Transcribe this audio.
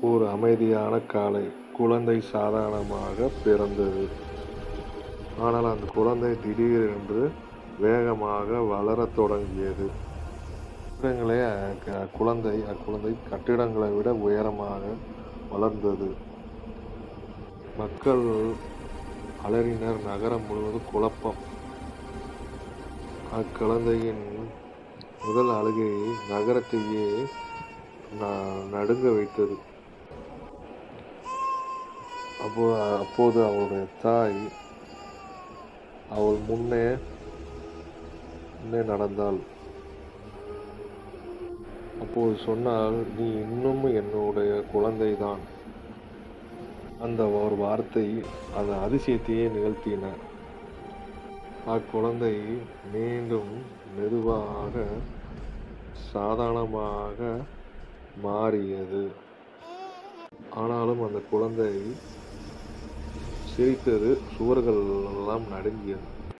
ஒரு அமைதியான காலை. குழந்தை சாதாரணமாக பிறந்தது. ஆனால் அந்த குழந்தை திடீரென்று வேகமாக வளரத் தொடங்கியது. கட்டிடங்களே அக்குழந்தை கட்டிடங்களை விட உயரமாக வளர்ந்தது. மக்கள் அலறினர். நகரம் முழுவதும் குழப்பம். அக்குழந்தையின் முதல் அழுகை நகரத்தையே நடுங்க வைத்தது. அப்போது அவளுடைய தாய் அவள் முன்னே நடந்தாள். அப்போது சொன்னால், "நீ இன்னும் என்னுடைய குழந்தைதான்." அந்த ஒரு வார்த்தை அந்த அதிசயத்தையே நிகழ்த்தின. அக்குழந்தை மீண்டும் மெதுவாக சாதாரணமாக மாறியது. ஆனாலும் அந்த குழந்தை சிரித்தது. சுவர்கள் எல்லாம் நடுங்கியது.